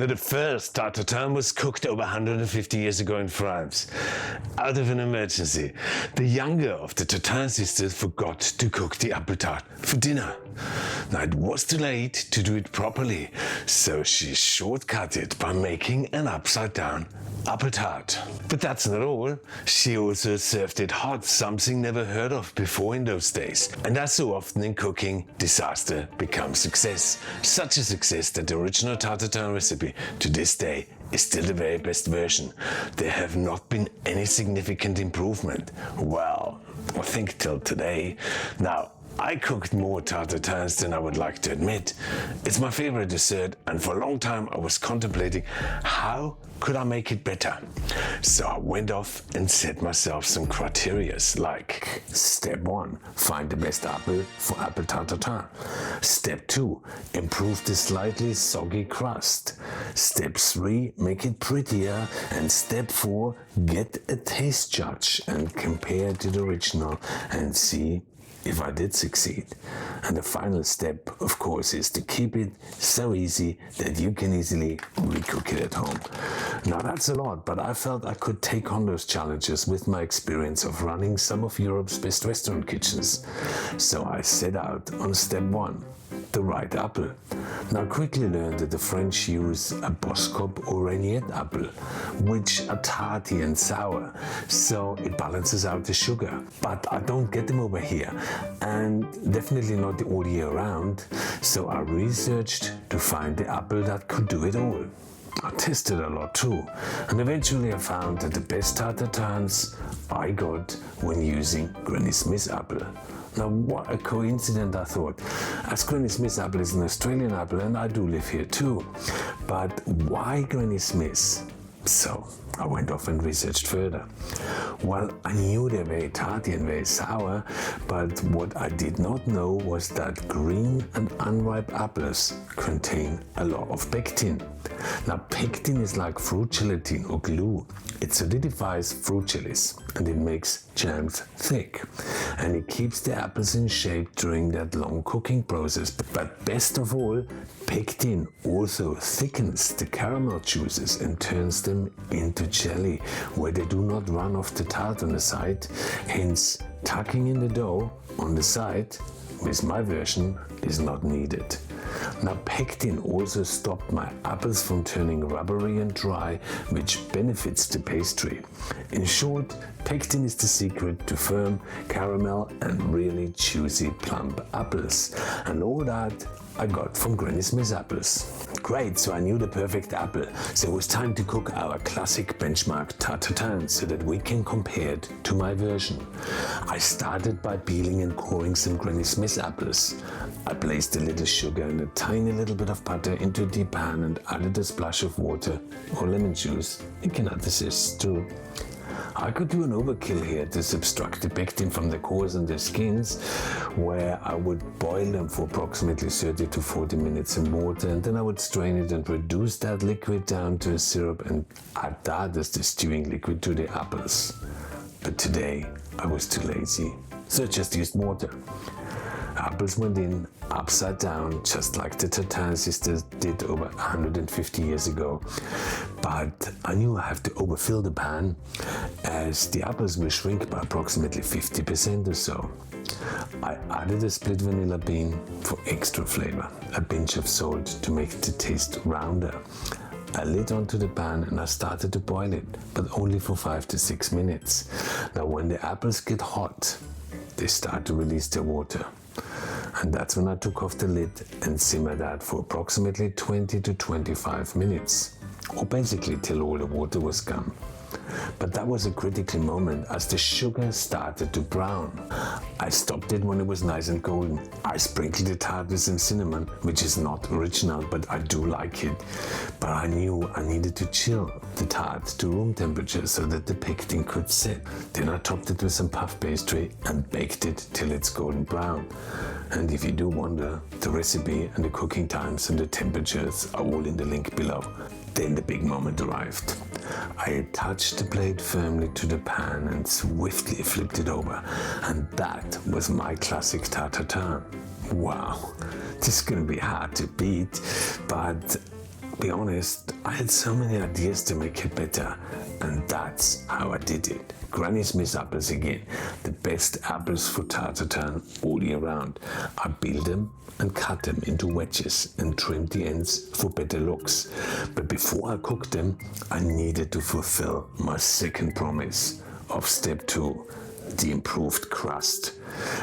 Now, the first Tarte Tatin was cooked over 150 years ago in France. Out of an emergency, the younger of the Tatin sisters forgot to cook the apple tart for dinner. Now, it was too late to do it properly, so she shortcut it by making an upside-down apple tart. But that's not all. She also served it hot, something never heard of before in those days. And as so often in cooking, disaster becomes success. Such a success that the original Tarte Tatin recipe to this day is still the very best version. There have not been any significant improvement. Well, I think till today. Now, I cooked more Tarte Tatins than I would like to admit. It's my favorite dessert, and for a long time I was contemplating how could I make it better. So I went off and set myself some criteria like: Step 1, find the best apple for apple Tarte Tatin. Step 2, improve the slightly soggy crust. Step 3, make it prettier. And Step 4, get a taste judge and compare to the original and see if I did succeed. And the final step, of course, is to keep it so easy that you can easily recook it at home. Now that's a lot, but I felt I could take on those challenges with my experience of running some of Europe's best restaurant kitchens. So I set out on step 1, the right apple. Now I quickly learned that the French use a Boskop or Rainier apple, which are tarty and sour, so it balances out the sugar. But I don't get them over here, and definitely not all year round, so I researched to find the apple that could do it all. I tested a lot too, and eventually I found that the best Tarte Tatins I got when using Granny Smith apple. Now what a coincidence, I thought, as Granny Smith apple is an Australian apple and I do live here too. But why Granny Smith? So I went off and researched further. Well, I knew they're very tarty and very sour, but what I did not know was that green and unripe apples contain a lot of pectin. Now, pectin is like fruit gelatin or glue. It solidifies fruit jellies and it makes jams thick. And it keeps the apples in shape during that long cooking process. But best of all, pectin also thickens the caramel juices and turns them into jelly, where they do not run off the tart on the side. Hence, tucking in the dough on the side, with my version, is not needed. Now, pectin also stopped my apples from turning rubbery and dry, which benefits the pastry. In short, pectin is the secret to firm caramel and really juicy plump apples. And all that I got from Granny Smith apples. Great, so I knew the perfect apple. So it was time to cook our classic benchmark Tarte Tatin so that we can compare it to my version. I started by peeling and coring some Granny Smith apples. I placed a little sugar and a tiny little bit of butter into a deep pan and added a splash of water or lemon juice. You can add the zest too. I could do an overkill here to subtract the pectin from the cores and the skins, where I would boil them for approximately 30 to 40 minutes in water, and then I would strain it and reduce that liquid down to a syrup and add that as the stewing liquid to the apples. But today I was too lazy, so I just used water. Apples went in upside down, just like the Tatin sisters did over 150 years ago. But I knew I have to overfill the pan, as the apples will shrink by approximately 50% or so. I added a split vanilla bean for extra flavor, a pinch of salt to make the taste rounder. I lit onto the pan and I started to boil it, but only for 5 to 6 minutes. Now when the apples get hot, they start to release their water. And that's when I took off the lid and simmered that for approximately 20 to 25 minutes, or basically till all the water was gone. But that was a critical moment as the sugar started to brown. I stopped it when it was nice and golden. I sprinkled the tart with some cinnamon, which is not original, but I do like it. But I knew I needed to chill the tart to room temperature so that the pectin could set. Then I topped it with some puff pastry and baked it till it's golden brown. And if you do wonder, the recipe and the cooking times and the temperatures are all in the link below. Then the big moment arrived. I attached the plate firmly to the pan and swiftly flipped it over. And that was my classic Tarte Tatin. Wow, this is gonna be hard to beat, but be honest, I had so many ideas to make it better, and that's how I did it. Granny Smith apples again, the best apples for Tarte Tatin all year round. I peeled them and cut them into wedges and trimmed the ends for better looks. But before I cooked them, I needed to fulfill my second promise of step 2, the improved crust.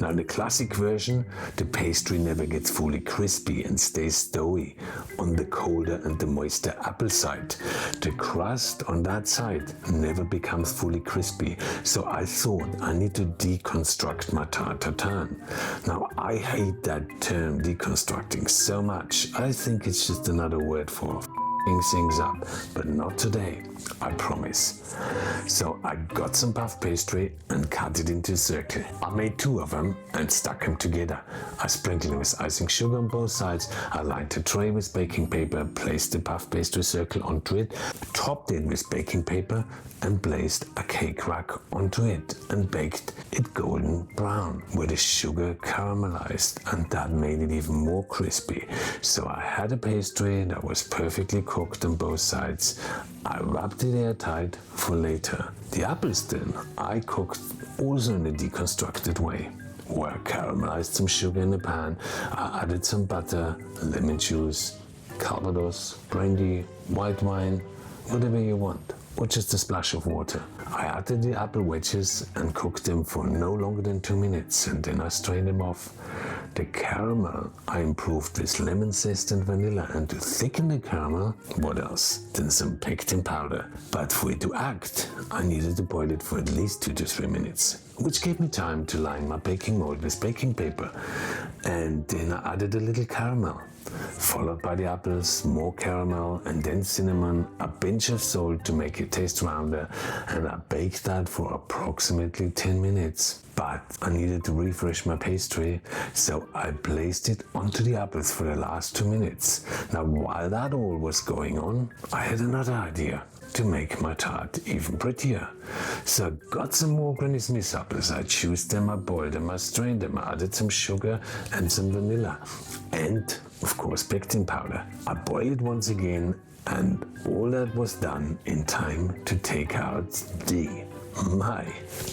Now in the classic version, the pastry never gets fully crispy and stays doughy on the colder and the moister apple side. The crust on that side never becomes fully crispy, so I thought I need to deconstruct my Tarte Tatin. Now I hate that term deconstructing so much. I think it's just another word for things up, but not today, I promise. So I got some puff pastry and cut it into a circle. I made 2 of them and stuck them together. I sprinkled it with icing sugar on both sides. I lined a tray with baking paper, placed the puff pastry circle onto it, topped it with baking paper, and placed a cake rack onto it and baked it golden brown where the sugar caramelized, and that made it even more crispy. So I had a pastry that was perfectly cooked on both sides. I wrapped it airtight for later. The apples then I cooked also in a deconstructed way, where I caramelized some sugar in a pan. I added some butter, lemon juice, Calvados, brandy, white wine, whatever you want, or just a splash of water. I added the apple wedges and cooked them for no longer than 2 minutes, and then I strained them off. The caramel I improved with lemon zest and vanilla, and to thicken the caramel, what else than some pectin powder. But for it to act, I needed to boil it for at least 2 to 3 minutes, which gave me time to line my baking mold with baking paper. And then I added a little caramel, followed by the apples, more caramel, and then cinnamon, a pinch of salt to make it taste rounder, and I baked that for approximately 10 minutes. But I needed to refresh my pastry, so I placed it onto the apples for the last 2 minutes. Now while that all was going on, I had another idea to make my tart even prettier. So I got some more Granny Smith apples. I juiced them, I boiled them, I strained them, I added some sugar and some vanilla, and of course pectin powder. I boiled it once again, and all that was done in time to take out my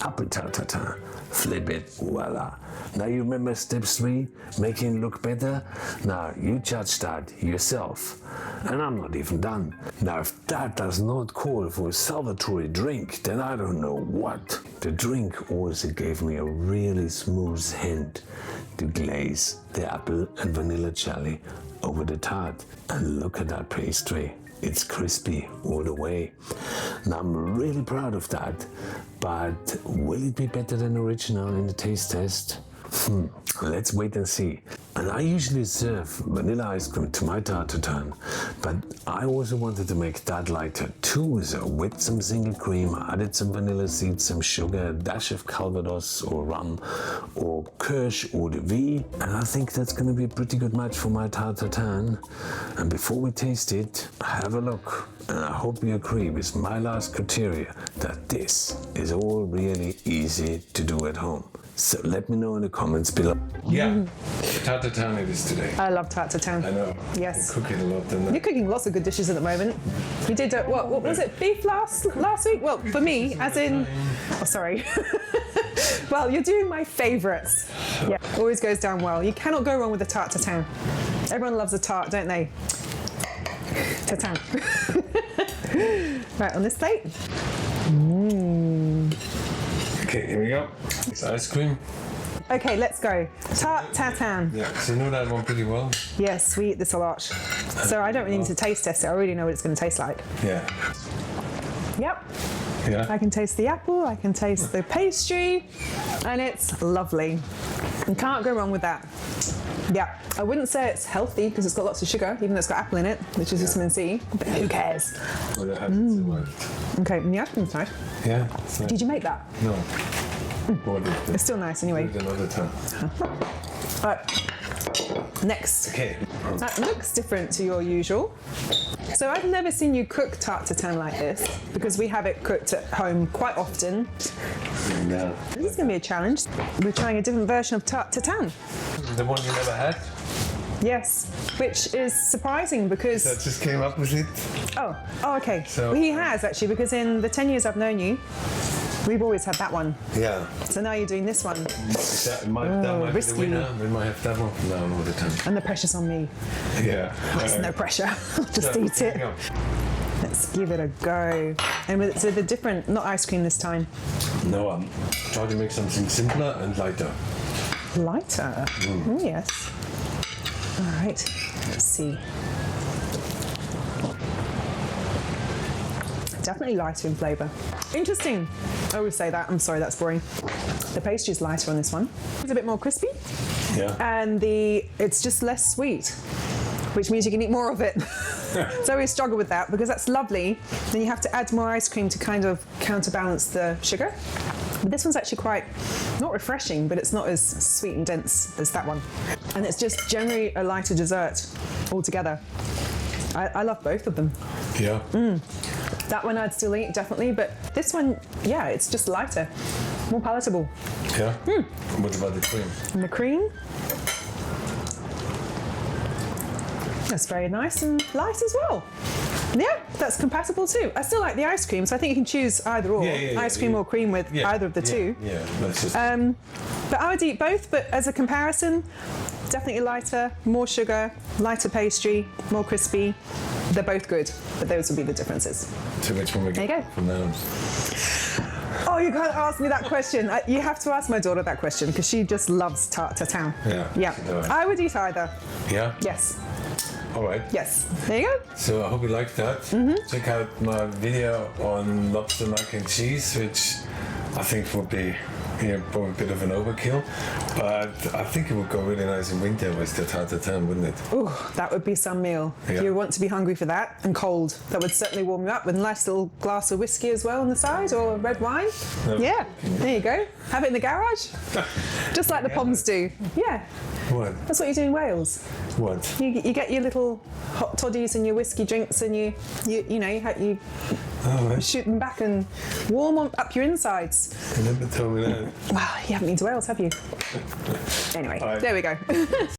apple tart tatin. Flip it, voila. Now you remember step 3, making it look better? Now you judge that yourself. And I'm not even done. Now if that does not call for a celebratory drink, then I don't know what. The drink also gave me a really smooth hint to glaze the apple and vanilla jelly over the tart. And look at that pastry. It's crispy all the way. Now I'm really proud of that, but will it be better than original in the taste test? Let's wait and see. And I usually serve vanilla ice cream to my Tarte Tatin, but I also wanted to make that lighter too, so with some single cream, I added some vanilla seeds, some sugar, a dash of Calvados or rum or Kirsch or the V, and I think that's going to be a pretty good match for my Tarte Tatin. And before we taste it, have a look, and I hope you agree with my last criteria that this is all really easy to do at home. So let me know in the comments below. Yeah, Tarte Tatin it is today. I love Tarte Tatin. I know. Yes. You're cooking a lot, then. You're cooking lots of good dishes at the moment. You did, what was it, beef last week? Well, for me, as in, oh sorry. Well, you're doing my favourites. Yeah, always goes down well. You cannot go wrong with a Tarte Tatin. Everyone loves a tart, don't they? Tatin. Right, on this plate. Okay, here we go. It's ice cream. Okay, let's go. Tarte Tatin. Yeah, so you know that one pretty well. Yes, we eat this a lot. So I don't really need to taste test it. I already know what it's going to taste like. Yeah. Yep. Yeah. I can taste the apple, I can taste the pastry, and it's lovely. You can't go wrong with that. Yeah, I wouldn't say it's healthy because it's got lots of sugar, even though it's got apple in it, which is vitamin C, but who cares? Well, it has Okay, and the ice cream's nice. Yeah. Did you make that? No. It's still nice anyway. Another time. Right, next. Okay. That looks different to your usual. So I've never seen you cook Tarte Tatin like this, because we have it cooked at home quite often. No. This is going to be a challenge. We're trying a different version of Tarte Tatin. The one you never had? Yes, which is surprising because... That just came up with it. Oh, okay. So- Well, he has actually, because in the 10 years I've known you, we've always had that one. Yeah. So now you're doing this one. That might risky. be the winner. We might have that one from now on all the time. And the pressure's on me. Yeah. There's no pressure. I'll just eat There it. you go. Let's give it a go. And with a different, not ice cream this time. No, I'm trying to make something simpler and lighter. Lighter. Oh, yes. All right. Let's see. Definitely lighter in flavour. Interesting. I always say that. I'm sorry, that's boring. The pastry's lighter on this one. It's a bit more crispy. Yeah. And it's just less sweet, which means you can eat more of it. So we struggle with that because that's lovely. Then you have to add more ice cream to kind of counterbalance the sugar. But this one's actually quite, not refreshing, but it's not as sweet and dense as that one. And it's just generally a lighter dessert altogether. I love both of them. Yeah. That one I'd still eat, definitely, but this one, yeah, it's just lighter, more palatable. Yeah. What about the cream? And the cream, that's very nice and light as well. Yeah, that's compatible too. I still like the ice cream, so I think you can choose either or. Ice cream or cream with either of the two. Yeah, that's just... But I would eat both, but as a comparison, definitely lighter, more sugar, lighter pastry, more crispy. They're both good, but those would be the differences. So which one we There get you go. from now on? Oh, you can't ask me that question. You have to ask my daughter that question because she just loves Tarte Tatin. Yeah. Yeah. I would eat either. Yeah? Yes. All right. Yes. There you go. So I hope you liked that. Check out my video on lobster mac and cheese, which I think would be probably a bit of an overkill, but I think it would go really nice in winter with the Tarte Tatin, wouldn't it? Ooh, that would be some meal. Yeah. If you want to be hungry for that and cold, that would certainly warm you up with a nice little glass of whiskey as well on the side or red wine. Yeah, there you go. Have it in the garage. Just like the Poms do. Yeah, What? that's what you do in Wales. What? You get your little hot toddies and your whiskey drinks and you Oh, right. shoot them back and warm up your insides. You never told me that. Well, you haven't been to Wales, have you? Anyway, Right. there we go.